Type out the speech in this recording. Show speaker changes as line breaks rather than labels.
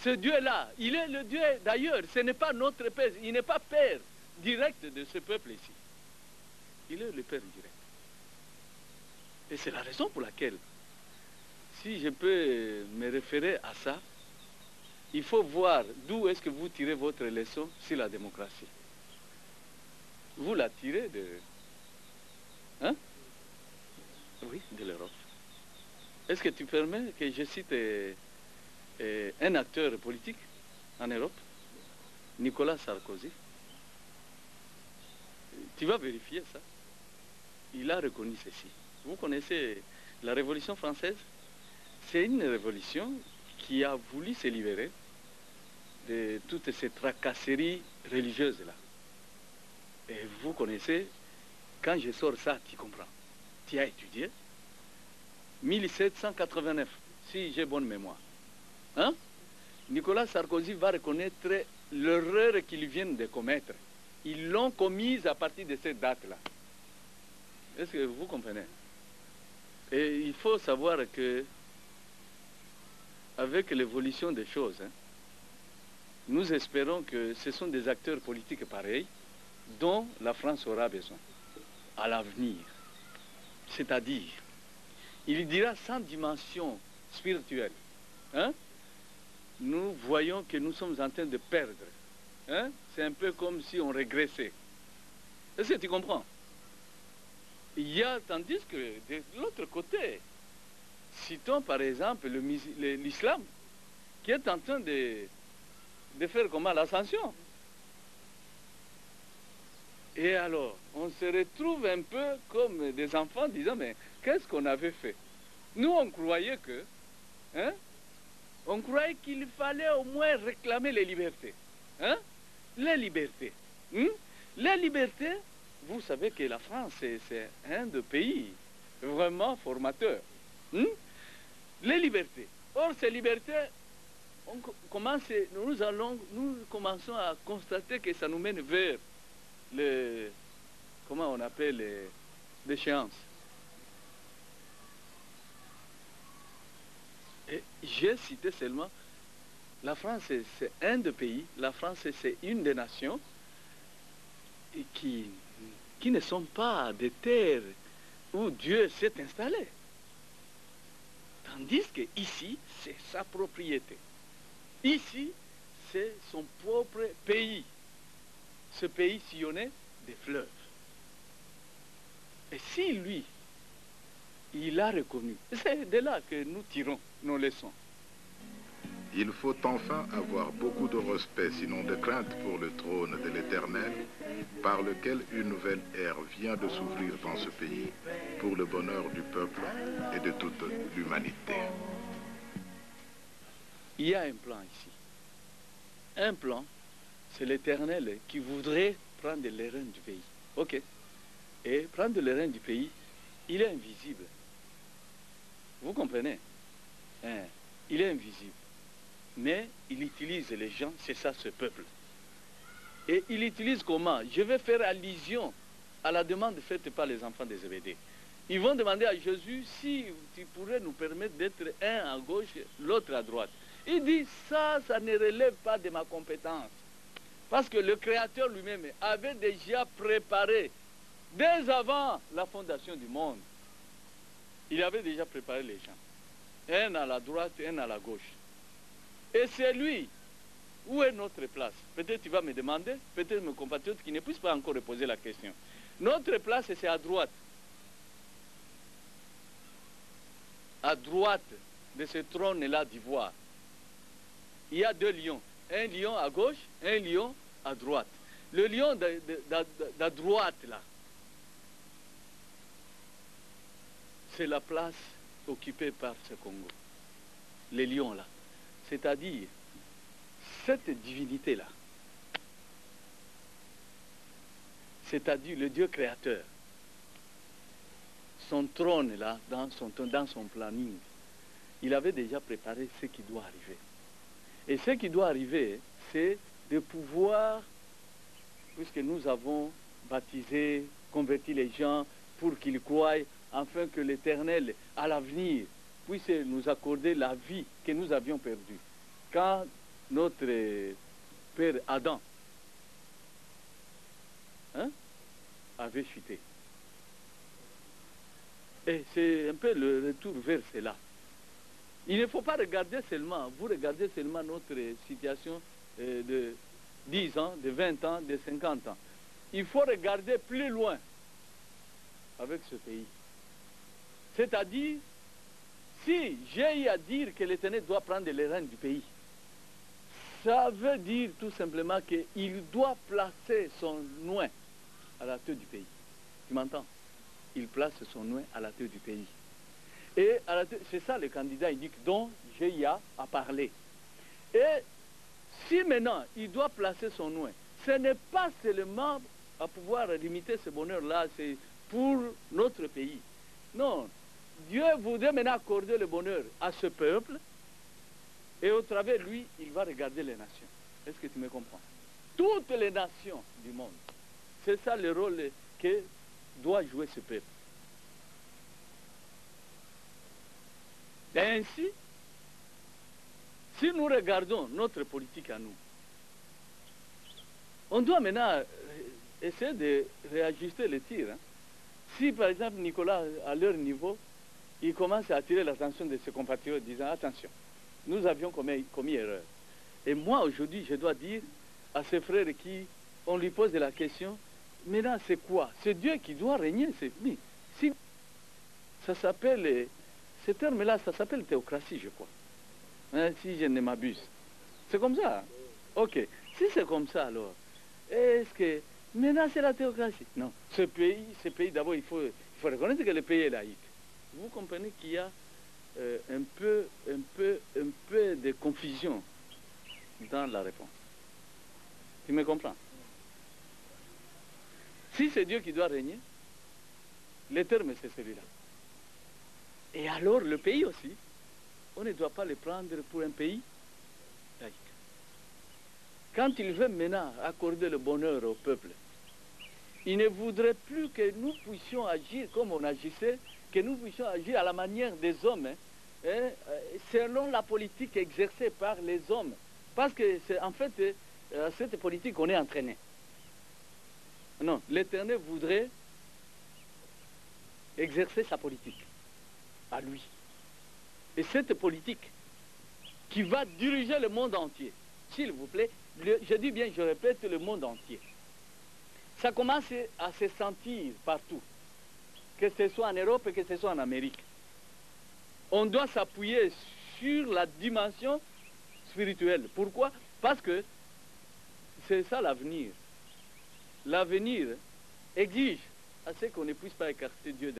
Ce Dieu-là, il est le Dieu d'ailleurs, ce n'est pas notre Père, il n'est pas Père direct de ce peuple ici. Il est le Père direct. Et c'est la raison pour laquelle, si je peux me référer à ça, il faut voir d'où est-ce que vous tirez votre leçon sur la démocratie. Vous la tirez de... Hein? Oui, de l'Europe. Est-ce que tu permets que je cite un acteur politique en Europe, Nicolas Sarkozy? Tu vas vérifier ça. Il a reconnu ceci. Vous connaissez la Révolution française? C'est une révolution qui a voulu se libérer de toutes ces tracasseries religieuses-là. Et vous connaissez, quand je sors ça, tu comprends. Tu as étudié. 1789, si j'ai bonne mémoire. Hein? Nicolas Sarkozy va reconnaître l'erreur qu'ils viennent de commettre. Ils l'ont commise à partir de cette date-là. Est-ce que vous comprenez? Et il faut savoir que, avec l'évolution des choses, hein, nous espérons que ce sont des acteurs politiques pareils dont la France aura besoin à l'avenir. C'est-à-dire, il dira sans dimension spirituelle. Hein? Nous voyons que nous sommes en train de perdre. Hein? C'est un peu comme si on régressait. Est-ce que tu comprends? Il y a, tandis que de l'autre côté, citons par exemple l'islam, qui est en train de faire comment l'ascension. Et alors, on se retrouve un peu comme des enfants disant, mais qu'est-ce qu'on avait fait? Nous, on croyait que, hein, on croyait qu'il fallait au moins réclamer les libertés. Hein? Les libertés. Les libertés, vous savez que la France, c'est un des pays vraiment formateurs. Les libertés. Or, ces libertés, nous commençons à constater que ça nous mène vers comment on appelle l'échéance. Et j'ai cité seulement, la France c'est un des pays, la France c'est une des nations qui ne sont pas des terres où Dieu s'est installé. Tandis que ici, c'est sa propriété. Ici, c'est son propre pays. Ce pays sillonné des fleuves. Et si lui, il a reconnu, c'est de là que nous tirons nos leçons.
Il faut enfin avoir beaucoup de respect, sinon de crainte pour le trône de l'Éternel, par lequel une nouvelle ère vient de s'ouvrir dans ce pays, pour le bonheur du peuple et de toute l'humanité.
Il y a un plan ici. Un plan, c'est l'Éternel qui voudrait prendre les rênes du pays. Ok. Et prendre les rênes du pays, il est invisible. Vous comprenez? Hein? Il est invisible. Mais il utilise les gens, c'est ça ce peuple. Et il utilise comment? Je vais faire allusion à la demande faite par les enfants des Zébédée. Ils vont demander à Jésus si tu pourrais nous permettre d'être un à gauche, l'autre à droite. Il dit, ça ne relève pas de ma compétence. Parce que le Créateur lui-même avait déjà préparé, dès avant la fondation du monde, il avait déjà préparé les gens. Un à la droite, un à la gauche. Et c'est lui. Où est notre place? Peut-être tu vas me demander, peut-être mes compatriotes qui ne puissent pas encore poser la question. Notre place, c'est à droite. À droite de ce trône-là d'ivoire. Il y a deux lions. Un lion à gauche, un lion à droite. Le lion de droite, là, c'est la place occupée par ce Congo. Les lions, là. C'est-à-dire, cette divinité-là, c'est-à-dire le Dieu créateur, son trône, là, dans son planning, il avait déjà préparé ce qui doit arriver. Et ce qui doit arriver, c'est de pouvoir, puisque nous avons baptisé, converti les gens pour qu'ils croient, afin que l'Éternel, à l'avenir, puisse nous accorder la vie que nous avions perdue. Quand notre père Adam avait chuté. Et c'est un peu le retour vers cela. Il ne faut pas regarder seulement, vous regardez seulement notre situation de 10 ans, de 20 ans, de 50 ans. Il faut regarder plus loin avec ce pays. C'est-à-dire, si j'ai eu à dire que l'Éternel doit prendre les rênes du pays, ça veut dire tout simplement qu'il doit placer son oin à la tête du pays. Tu m'entends? Il place son oin à la tête du pays. Et c'est ça le candidat indique dont j'ai eu à parler. Et si maintenant il doit placer son oin, ce n'est pas seulement à pouvoir limiter ce bonheur-là, c'est pour notre pays. Non, Dieu voudrait maintenant accorder le bonheur à ce peuple, et au travers de lui, il va regarder les nations. Est-ce que tu me comprends? Toutes les nations du monde. C'est ça le rôle que doit jouer ce peuple. Et ainsi, si nous regardons notre politique à nous, on doit maintenant essayer de réajuster le tir. Si par exemple Nicolas, à leur niveau, il commence à attirer l'attention de ses compatriotes, disant attention, nous avions commis erreur. Et moi aujourd'hui, je dois dire à ces frères qui, on lui pose la question, maintenant c'est quoi? C'est Dieu qui doit régner. Si ça s'appelle, ce terme-là, ça s'appelle théocratie, je crois. Si je ne m'abuse. C'est comme ça. Ok. Si c'est comme ça, alors, est-ce que maintenant c'est la théocratie? Non. Ce pays d'abord, il faut reconnaître que le pays est laïque. Vous comprenez qu'il y a un peu de confusion dans la réponse. Tu me comprends? Si c'est Dieu qui doit régner, le terme c'est celui-là. Et alors le pays aussi, on ne doit pas le prendre pour un pays laïque. Quand il veut maintenant accorder le bonheur au peuple, il ne voudrait plus que nous puissions agir comme on agissait, que nous puissions agir à la manière des hommes, selon la politique exercée par les hommes. Parce que c'est en fait à cette politique qu'on est entraîné. Non, l'Éternel voudrait exercer sa politique à lui. Et cette politique qui va diriger le monde entier, s'il vous plaît, je dis bien, je répète, le monde entier. Ça commence à se sentir partout, que ce soit en Europe, que ce soit en Amérique. On doit s'appuyer sur la dimension spirituelle. Pourquoi? Parce que c'est ça l'avenir. L'avenir exige à ce qu'on ne puisse pas écarter Dieu.